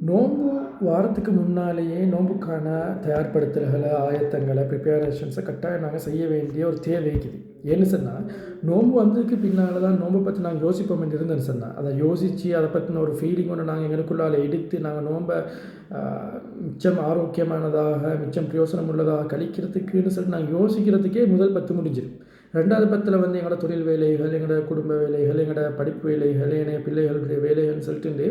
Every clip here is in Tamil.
நோன்பு வாரத்துக்கு முன்னாலேயே நோன்புக்கான தயார்படுத்தல்களை ஆயத்தங்களை ப்ரிப்பேரேஷன்ஸை கட்டாயம் நாங்கள் செய்ய வேண்டிய ஒரு தேவை இருக்குது. ஏன்னு சொன்னால் நோன்பு வந்ததுக்கு பின்னால் தான் நோன்பை பற்றி நாங்கள் யோசிப்போம் என்று இருந்தேன்னு சொன்னால் அதை யோசித்து அதை பற்றின ஒரு ஃபீலிங் ஒன்று நாங்கள் எங்களுக்குள்ளால் எடுத்து நாங்கள் நோன்பை மிச்சம் ஆரோக்கியமானதாக மிச்சம் பிரயோசனம் உள்ளதாக கழிக்கிறதுக்குன்னு சொல்லிட்டு நாங்கள் யோசிக்கிறதுக்கே முதல் 10 முடிஞ்சிடும். 2வது 10 வந்து எங்களோட தொழில் வேலைகள், எங்களோட குடும்ப வேலைகள், எங்களோட படிப்பு வேலைகள், எங்கள் பிள்ளைகளுடைய வேலைகள்னு சொல்லிட்டு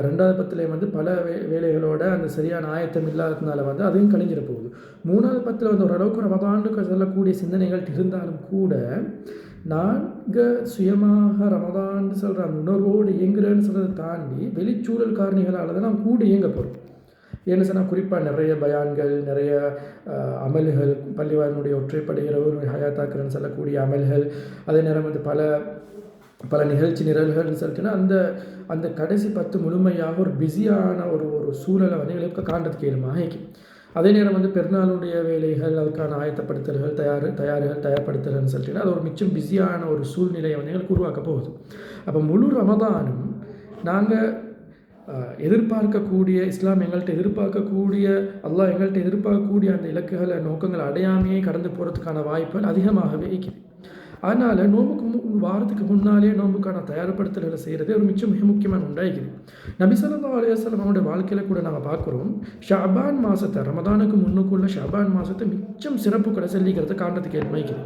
2வது 10 வந்து பல வேலைகளோட அந்த சரியான ஆயத்தம் இல்லாததுனால வந்து அதையும் கழிஞ்சிட போகுது. 3வது 10 வந்து ஓரளவுக்கு ரமதானுக்கு சொல்லக்கூடிய சிந்தனைகள் இருந்தாலும் கூட நாங்கள் சுயமாக ரமதான் சொல்கிற அந்த உணர்வோடு இயங்குறேன்னு சொல்கிறத தாண்டி வெளிச்சூழல் காரணிகளால் தான் நாம் கூட இயங்க போகிறோம். ஏன்னு சொன்னால் குறிப்பாக நிறைய பயான்கள், நிறைய அமல்கள், பள்ளிவாசனுடைய ஒற்றைப்படை இரவு ஹயாத்தாக்குறன்னு சொல்லக்கூடிய அமல்கள், அதே நேரம் வந்து பல நிகழ்ச்சி நிரல்கள்னு சொல்லிட்டுன்னா அந்த கடைசி 10 முழுமையாக ஒரு பிஸியான ஒரு சூழலை வந்து எங்களுக்கு காண்றதுக்கு ஏழுமாக ஆகிக்கும். அதே நேரம் வந்து பெருநாளுடைய வேலைகள், அதுக்கான ஆயத்தப்படுத்தல்கள், தயார்படுத்தல்கள்னு சொல்லிட்டுன்னா அது ஒரு மிச்சம் பிஸியான ஒரு சூழ்நிலையை வந்து எங்களுக்கு உருவாக்க போகுது. அப்போ முழு ரமதானும் நாங்கள் எதிர்பார்க்கக்கூடிய இஸ்லாம் எங்கள்கிட்ட எதிர்பார்க்கக்கூடிய அல்லாஹ் எங்கள்கிட்ட எதிர்பார்க்கக்கூடிய அந்த இலக்குகளை நோக்கங்களை அடையாமையே கடந்து போகிறதுக்கான வாய்ப்புகள் அதிகமாகவே இருக்குது. அதனால் வாரத்துக்கு முன்னாலே நோன்புக்கான தயார்படுத்தல்களை செய்கிறது ஒரு மிக முக்கியமான உண்டாகிக்குது. நபி ஸல்லல்லாஹு அலைஹி வஸல்லம் அவனுடைய வாழ்க்கையில் கூட நாங்கள் பார்க்குறோம், ஷஅபான் மாதத்தை ரமதானுக்கு முன்னுக்குள்ள ஷஅபான் மாதத்தை மிச்சம் சிறப்புகளை சொல்லிக்கிறத காண்றதுக்கு ஏற்பமைக்குது.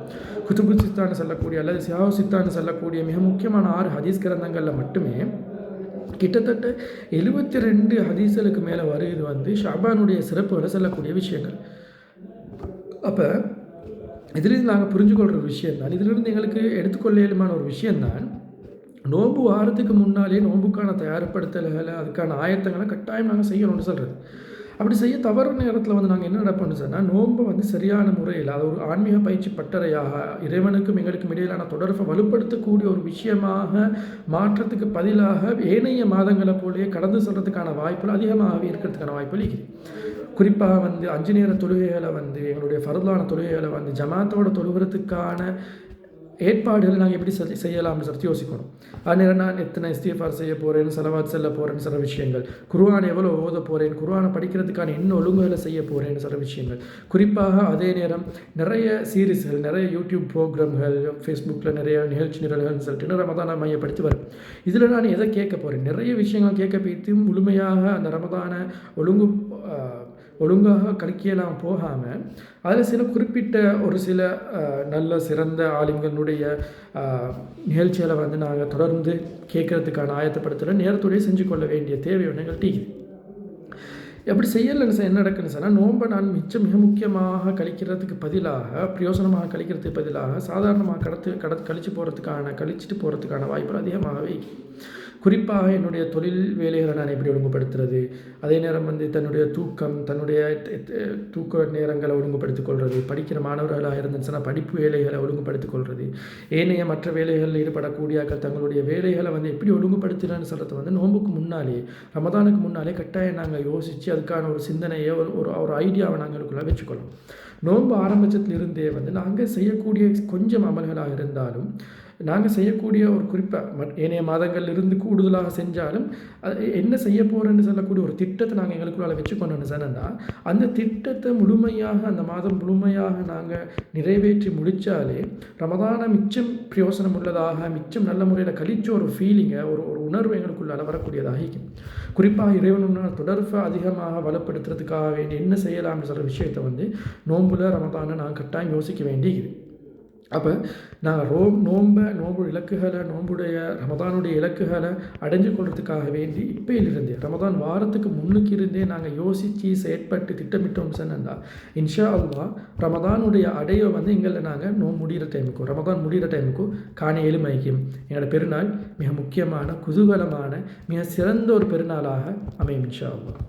குதுபு சித்தான்னு சொல்லக்கூடிய அல்லது சியாவு சித்தான்னு சொல்லக்கூடிய மிக முக்கியமான 6 ஹதீஸ் கிரந்தங்களில் மட்டுமே கிட்டத்தட்ட 72 ஹதீஸ்களுக்கு மேலே வருது வந்து ஷஅபானுடைய சிறப்புகளை சொல்லக்கூடிய விஷயங்கள். அப்போ இதிலிருந்து நாங்கள் புரிஞ்சுக்கொள்கிற விஷயம்தான், இதிலிருந்து எங்களுக்கு எடுத்துக்கொள்ள இயலுமான ஒரு விஷயந்தான், நோன்பு வாரத்துக்கு முன்னாலே நோன்புக்கான தயார்படுத்தல்களை அதுக்கான ஆயத்தங்களை கட்டாயம் நாங்கள் செய்யணும்னு சொல்கிறது. அப்படி செய்ய தவறு நேரத்தில் வந்து நாங்கள் என்ன நடப்போம்னு சொன்னால் நோன்பை வந்து சரியான முறையில் அது ஒரு ஆன்மீக பயிற்சி பட்டறையாக இறைவனுக்கும் எங்களுக்கும் இடையிலான தொடர்பை வலுப்படுத்தக்கூடிய ஒரு விஷயமாக மாற்றத்துக்கு பதிலாக ஏனைய மாதங்களை போலேயே கடந்து சொல்கிறதுக்கான வாய்ப்புகள் அதிகமாகவே இருக்கிறதுக்கான வாய்ப்புகள் இருக்குது. குறிப்பாக வந்து 5 நேர தொழுகைகளை வந்து எங்களுடைய ஃபர்லான தொழுகைகளை வந்து ஜமாத்தோட தொழுகிறதுக்கான ஏற்பாடுகளை நாங்கள் எப்படி செய்யலாம்னு சொல்லி யோசிக்கணும். அந்நேரம் நான் எத்தனை இஸ்திஃபார் செய்ய போகிறேன், செலவாத் செல்ல போகிறேன்னு சில விஷயங்கள், குர்ஆன் எவ்வளோ ஓத போகிறேன், குர்ஆனை படிக்கிறதுக்கான என்ன ஒழுங்குகளை செய்ய போகிறேன்னு சில விஷயங்கள், குறிப்பாக அதே நேரம் நிறைய சீரீஸ்கள், நிறைய யூடியூப் ப்ரோக்ராம்கள், ஃபேஸ்புக்கில் நிறைய நிகழ்ச்சி நிரல்கள்னு சொல்லிட்டு ரமதானை மையப்படுத்தி வரும். இதில் நான் எதை கேட்க போகிறேன், நிறைய விஷயங்கள் கேட்க போய்த்து முழுமையாக அந்த ரமதானை ஒழுங்காக கழிக்கலாம் போகாமல் அதில் சில குறிப்பிட்ட ஒரு சில நல்ல சிறந்த ஆலிம்களுடைய நிகழ்ச்சிகளை வந்து நாங்கள் தொடர்ந்து கேட்கறதுக்கான ஆயத்தப்படுத்துகிற நேரத்தோடய செஞ்சு கொள்ள வேண்டிய தேவை ஒன்றுங்கள் டீக்குது. எப்படி செய்யலைன்னு என்ன நடக்குன்னு சொன்னால் நோன்பை நான் மிக முக்கியமாக கழிக்கிறதுக்கு பதிலாக பிரயோசனமாக கழிக்கிறதுக்கு பதிலாக சாதாரணமாக கழிச்சிட்டு போகிறதுக்கான வாய்ப்புகள் அதிகமாகவே. குறிப்பாக என்னுடைய தொழில் வேலைகளை நான் எப்படி ஒழுங்குபடுத்துறது, அதே நேரம் வந்து தன்னுடைய தூக்க நேரங்களை ஒழுங்குபடுத்திக் கொள்வது, படிக்கிற மாணவர்களாக இருந்துச்சுன்னா படிப்பு வேலைகளை ஒழுங்குபடுத்திக் கொள்வது, ஏனைய மற்ற வேலைகளில் ஈடுபடக்கூடிய தங்களுடைய வேலைகளை வந்து எப்படி ஒழுங்குபடுத்துகிறேன்னு சொல்கிறது வந்து நோன்புக்கு முன்னாலே ரமதானுக்கு முன்னாலே கட்டாயம் நாங்கள் யோசித்து அதுக்கான ஒரு சிந்தனையை ஒரு ஐடியாவை நாங்கள் இதுக்குள்ளே வச்சுக்கொள்ளணும். நோன்பு ஆரம்பிச்சத்திலிருந்தே வந்து நாங்கள் செய்யக்கூடிய கொஞ்சம் அமல்களாக இருந்தாலும் நாங்கள் செய்யக்கூடிய ஒரு குறிப்பாக ஏனைய மாதங்கள் இருந்து கூடுதலாக செஞ்சாலும் அது என்ன செய்ய போகிறேன்னு சொல்லக்கூடிய ஒரு திட்டத்தை நாங்கள் எங்களுக்குள்ளால் வச்சுக்கொண்டோன்னு சொன்னால் அந்த திட்டத்தை முழுமையாக அந்த மாதம் முழுமையாக நாங்கள் நிறைவேற்றி முடித்தாலே ரமதானை மிச்சம் பிரயோசனம் உள்ளதாக மிச்சம் நல்ல முறையில் கழிச்ச ஒரு ஃபீலிங்கை ஒரு உணர்வு எங்களுக்குள்ளால் வரக்கூடியதாக இருக்கும். குறிப்பாக இறைவனுடன் தொடர்பை அதிகமாக வலுப்படுத்துறதுக்காக வேண்டி என்ன செய்யலாம்னு சொல்கிற விஷயத்தை வந்து நோன்புல ரமதானை நாங்கள் கட்டாயம் யோசிக்க வேண்டியது. அப்போ நாங்கள் நோன்பு இலக்குகளை நோன்புடைய ரமதானுடைய இலக்குகளை அடைஞ்சு கொள்றதுக்காக வேண்டி இப்போயிலிருந்தே ரமதான் வாரத்துக்கு முன்னுக்கு இருந்தே நாங்கள் யோசித்து செயற்பட்டு திட்டமிட்டோம் சொன்னால் இன்ஷா அல்லாஹ் ரமதானுடைய அடையை வந்து எங்களை நாங்கள் ரமதான் முடிகிற டைமுக்கும் காண எளிமைக்கும் எங்களோட பெருநாள் மிக முக்கியமான குதூகலமான மிக சிறந்த ஒரு பெருநாளாக அமையும் இன்ஷா அல்லாஹ்.